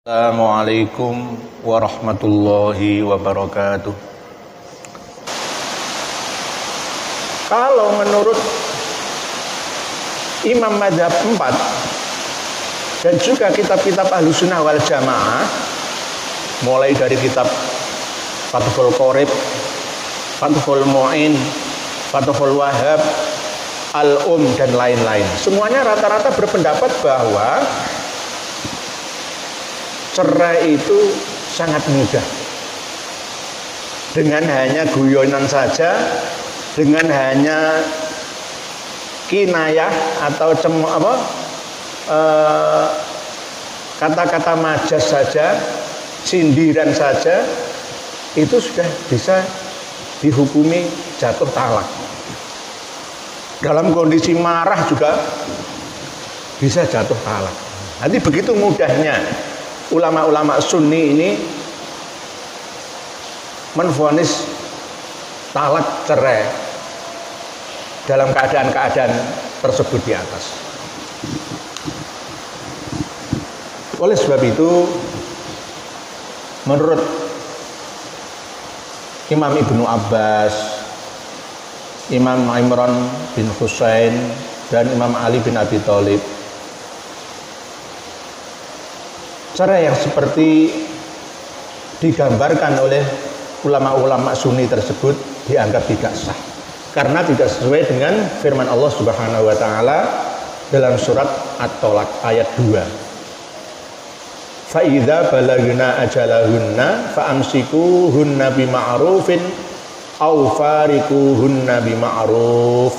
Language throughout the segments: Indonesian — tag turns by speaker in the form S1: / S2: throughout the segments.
S1: Assalamualaikum warahmatullahi wabarakatuh. Kalau menurut Imam Madzhab 4 dan juga kitab-kitab Ahlussunnah wal Jamaah, mulai dari kitab Fathul Qorib, Fathul Mu'in, Fathul Wahhab, dan lain-lain, semuanya rata-rata berpendapat bahwa cerai itu sangat mudah. Dengan hanya guyonan saja, dengan hanya kinayah atau kata-kata majas saja, sindiran saja, itu sudah bisa dihukumi jatuh talak. Dalam kondisi marah juga bisa jatuh talak. Nanti begitu mudahnya ulama-ulama Sunni ini menvonis talak cerai dalam keadaan-keadaan tersebut di atas. Oleh sebab itu, menurut Imam Ibnu Abbas, Imam Imran bin Husain, dan Imam Ali bin Abi Thalib, cerai yang seperti digambarkan oleh ulama-ulama Sunni tersebut dianggap tidak sah karena tidak sesuai dengan firman Allah Subhanahu wa taala dalam surat At-Tolak ayat 2. Fa idza balagna ajalahunna fa amsikuhunna bima'rufin aw fariquhunna bima'ruf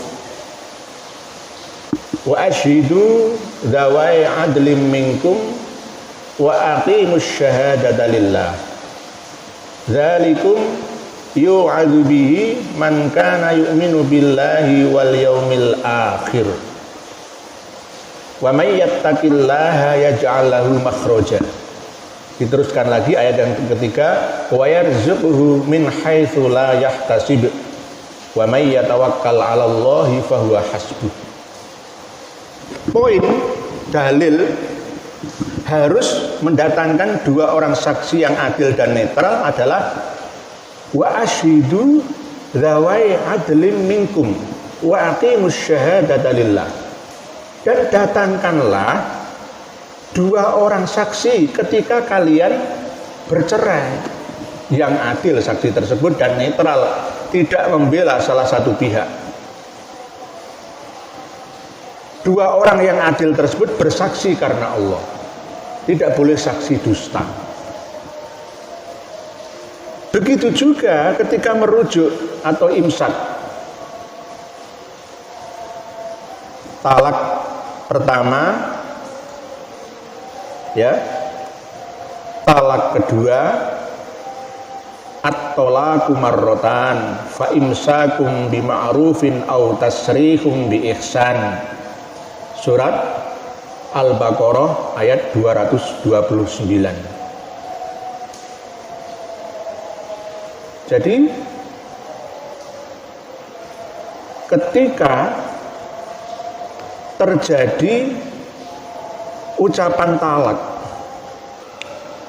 S1: wa ashhidu dzawai adlim minkum wa aqimus syahadata lillah dzalikum yu'adzu bihi man kana yu'minu billahi wal yaumil akhir wa may yattaqillaha yaj'al lahu makhraja. Diteruskan lagi ayat yang ketiga, wa yarzuquhu min haitsu la yahtasib wa may yatawakkal 'ala Allahi fahuwa hasbuh. Poin dalil harus mendatangkan dua orang saksi yang adil dan netral adalah wa ashidu dzawai adlin minkum wa aqimus syahadata lillah, dan datangkanlah dua orang saksi ketika kalian bercerai yang adil saksi tersebut dan netral, tidak membela salah satu pihak. Dua orang yang adil tersebut bersaksi karena Allah, tidak boleh saksi dusta. Begitu juga ketika merujuk atau imsak. Talak pertama, ya. Talak kedua, at-talaqu marratan fa imsakum bima'rufin aw tasrihum bi ihsan. Surat Al-Baqarah ayat 229. Jadi ketika terjadi ucapan talak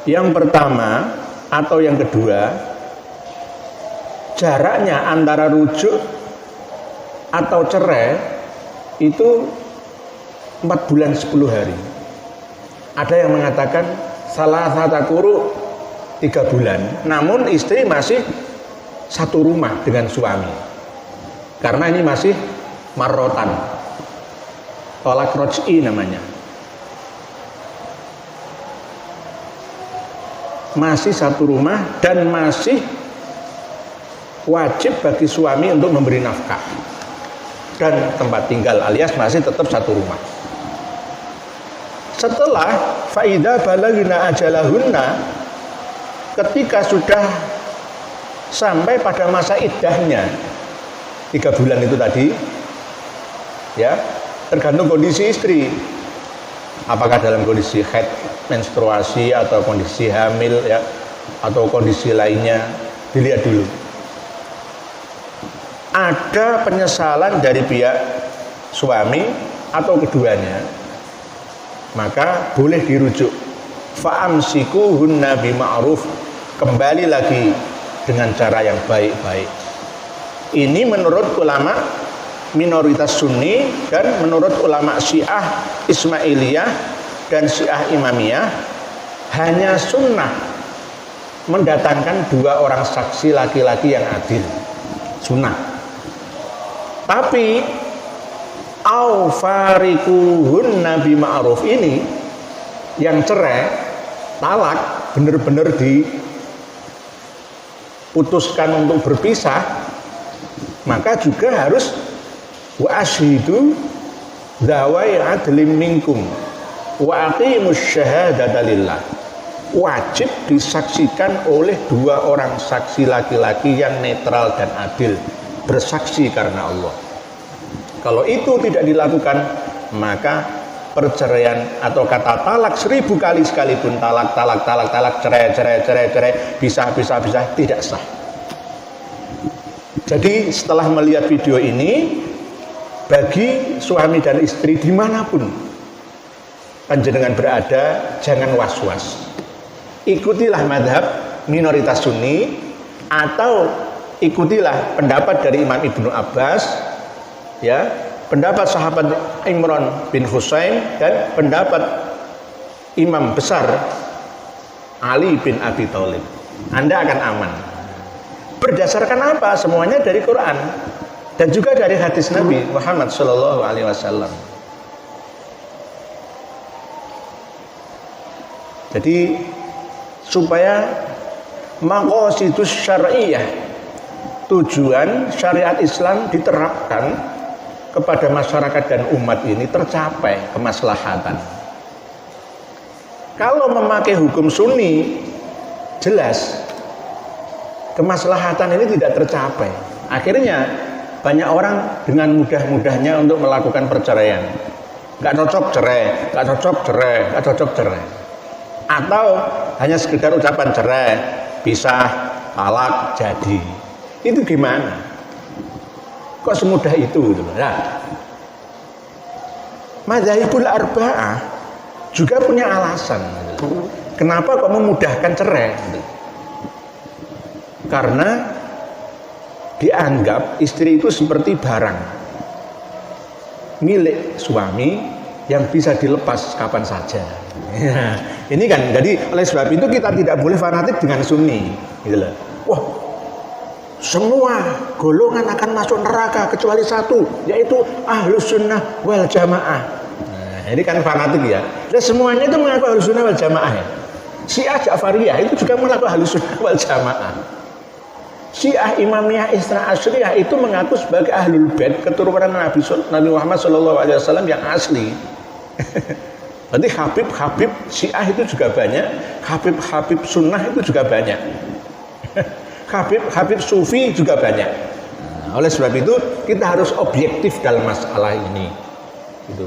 S1: yang pertama atau yang kedua, jaraknya antara rujuk atau cerai itu 4 bulan 10 hari. Ada yang mengatakan salah satu kuru 3 bulan, namun istri masih satu rumah dengan suami karena ini masih marrotan, tolak roj'i namanya, masih satu rumah dan masih wajib bagi suami untuk memberi nafkah dan tempat tinggal, alias masih tetap satu rumah. Setelah faida balagna ajalahunna, ketika sudah sampai pada masa iddahnya 3 bulan itu tadi, ya, tergantung kondisi istri, apakah dalam kondisi haid, menstruasi, atau kondisi hamil, ya, atau kondisi lainnya, dilihat dulu. Ada penyesalan dari pihak suami atau keduanya, maka boleh dirujuk fa'amsikuhunna bima'ruf, kembali lagi dengan cara yang baik-baik. Ini menurut ulama minoritas Sunni, dan menurut ulama Syiah Ismailiyah dan Syiah Imamiyah hanya sunnah mendatangkan 2 orang saksi laki-laki yang adil, sunnah. Tapi au farikuhunna bima'ruf ini yang cerai, talak, benar-benar diputuskan untuk berpisah, maka juga harus wa ashidu dzawai adlim minkum wa aqimus syahadata lillah, wajib disaksikan oleh 2 orang saksi laki-laki yang netral dan adil, bersaksi karena Allah. Kalau itu tidak dilakukan, maka perceraian atau kata talak 1000 kali sekalipun, talak, cerai, pisah, tidak sah. Jadi setelah melihat video ini, bagi suami dan istri dimanapun panjenengan berada, jangan was-was. Ikutilah madhab minoritas Sunni, atau ikutilah pendapat dari Imam Ibnu Abbas, ya, pendapat sahabat Imran bin Husain, dan pendapat imam besar Ali bin Abi Thalib. Anda akan aman. Berdasarkan apa? Semuanya dari Quran dan juga dari hadis Nabi Muhammad Shallallahu Alaihi Wasallam. Jadi supaya maqasidus syar'iyyah, tujuan syariat Islam diterapkan kepada masyarakat dan umat ini tercapai kemaslahatan. Kalau memakai hukum Sunni, jelas kemaslahatan ini tidak tercapai. Akhirnya banyak orang dengan mudah-mudahnya untuk melakukan perceraian. Nggak cocok cerai, nggak cocok cerai, nggak cocok cerai. Atau hanya sekedar ucapan cerai, pisah, talak, jadi. Itu gimana? Kok semudah itu? Nah, Madzhabul Arba'ah juga punya alasan. Kenapa kok memudahkan cerai? Karena dianggap istri itu seperti barang milik suami yang bisa dilepas kapan saja. Ya, ini kan, jadi oleh sebab itu kita tidak boleh fanatik dengan Sunni, gitu loh. Wah, semua golongan akan masuk neraka kecuali satu, yaitu Ahlus Sunnah wal Jamaah. Nah, ini kan fanatik ya. Dan semuanya itu mengaku Ahlus Sunnah wal Jamaah ya. Syiah Ja'fariyah itu juga mengaku Ahlus Sunnah wal Jamaah. Syiah Imamiyah Isna Asyriyah itu mengaku sebagai Ahlul Bait, keturunan Nabi Muhammad SAW yang asli. Berarti Habib Syiah itu juga banyak, Habib Sunnah itu juga banyak, Habib Sufi juga banyak. Nah, oleh sebab itu kita harus objektif dalam masalah ini. Gitu.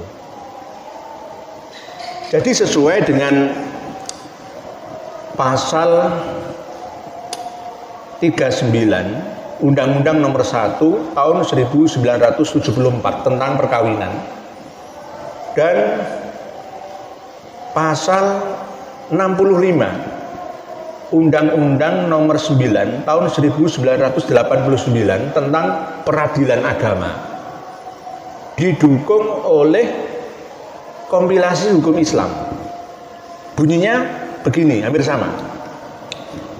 S1: Jadi sesuai dengan pasal 39 Undang-Undang Nomor 1 Tahun 1974 tentang perkawinan, dan pasal 65 Undang-Undang Nomor 9 Tahun 1989 tentang peradilan agama, didukung oleh kompilasi hukum Islam. Bunyinya begini, hampir sama.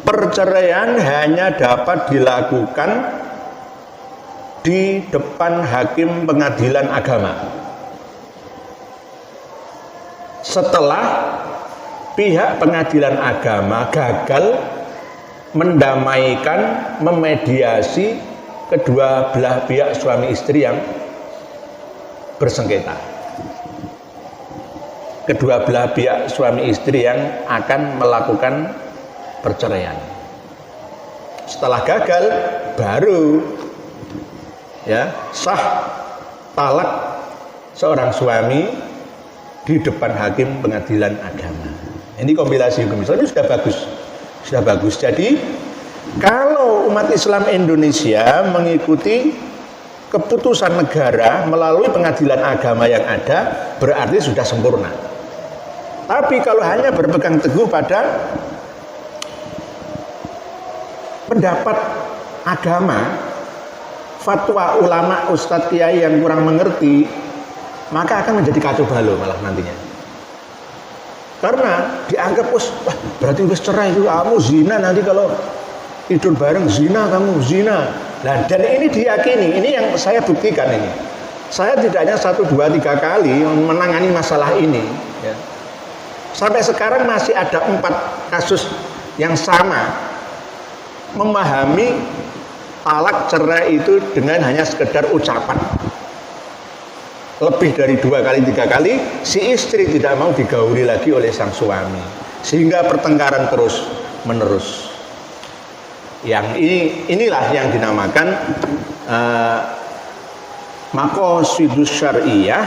S1: Perceraian hanya dapat dilakukan di depan hakim pengadilan agama setelah pihak pengadilan agama gagal mendamaikan, memediasi kedua belah pihak suami istri yang bersengketa. Kedua belah pihak suami istri yang akan melakukan perceraian. Setelah gagal, baru ya sah talak seorang suami di depan hakim pengadilan agama. Ini kompilasi hukum Islam, ini sudah bagus. Jadi kalau umat Islam Indonesia mengikuti keputusan negara melalui pengadilan agama yang ada, berarti sudah sempurna. Tapi kalau hanya berpegang teguh pada pendapat agama, fatwa ulama, ustadz kiai yang kurang mengerti, maka akan menjadi kacau balau malah nantinya. Karena dianggap wah berarti wis cerai itu kamu zina, nanti kalau tidur bareng zina, kamu zina. Nah, dan ini diyakini, ini yang saya buktikan ini. Saya tidak hanya 1, 2, 3 kali menangani masalah ini. Ya. Sampai sekarang masih ada 4 kasus yang sama memahami talak cerai itu dengan hanya sekedar ucapan. Lebih dari 2 kali 3 kali si istri tidak mau digauli lagi oleh sang suami, sehingga pertengkaran terus menerus. Yang inilah yang dinamakan maqasidus syar'iyah,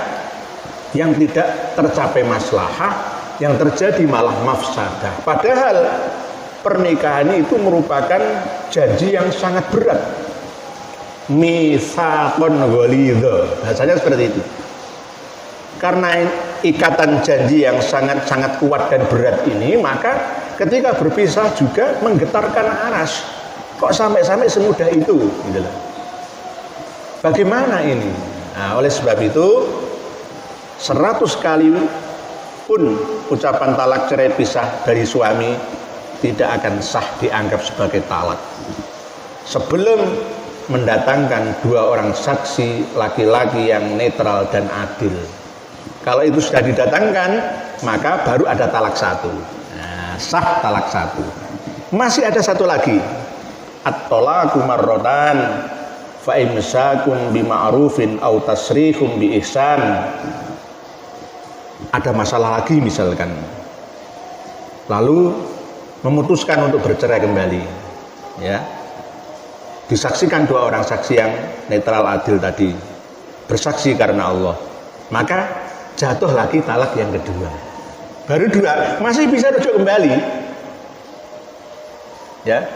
S1: yang tidak tercapai maslahah, yang terjadi malah mafsadah. Padahal pernikahan itu merupakan janji yang sangat berat. Mitsaqon ghalidha, bahasanya seperti itu. Karena ikatan janji yang sangat-sangat kuat dan berat ini, maka ketika berpisah juga menggetarkan aras. Kok sampai-sampai semudah itu, gitu loh. Bagaimana ini? Nah, oleh sebab itu 100 kali pun ucapan talak cerai pisah dari suami tidak akan sah dianggap sebagai talak sebelum mendatangkan 2 orang saksi laki-laki yang netral dan adil. Kalau itu sudah didatangkan, maka baru ada talak 1. Nah, sah talak 1. Masih ada 1 lagi. At-talaqu marratan fa imsakun bima'rufin aw tasrihum bi ihsan. Ada masalah lagi misalkan, lalu memutuskan untuk bercerai kembali, ya, disaksikan 2 orang saksi yang netral adil tadi, bersaksi karena Allah, maka jatuh lagi talak yang kedua. Baru 2, masih bisa rujuk kembali, ya.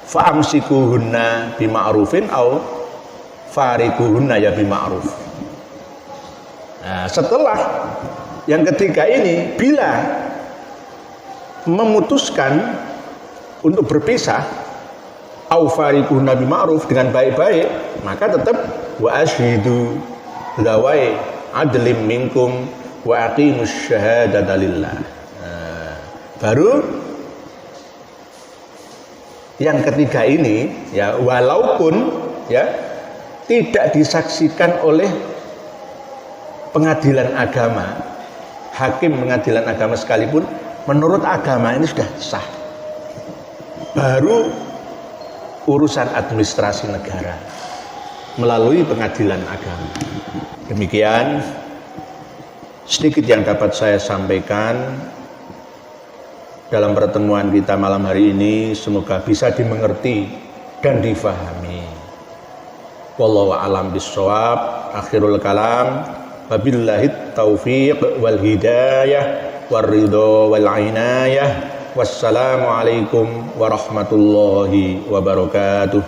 S1: Fa'amsikuhunna bima'rufin au farikuhunna ya bima'ruf. Nah, setelah yang ketiga ini, bila memutuskan untuk berpisah au farikuhunna bima'ruf, dengan baik-baik, maka tetap wa ashidu lawai adlim minkum wa aqimus syahadata lillah. Nah, baru yang ketiga ini, ya, walaupun ya tidak disaksikan oleh pengadilan agama, hakim pengadilan agama sekalipun, menurut agama ini sudah sah. Baru urusan administrasi negara melalui pengadilan agama. Demikian sedikit yang dapat saya sampaikan dalam pertemuan kita malam hari ini, semoga bisa dimengerti dan difahami. Wallahu a'lam bishawab. Akhirul kalam, wabillahi taufiq wal hidayah war ridha wal inayah. Wassalamualaikum warahmatullahi wabarakatuh.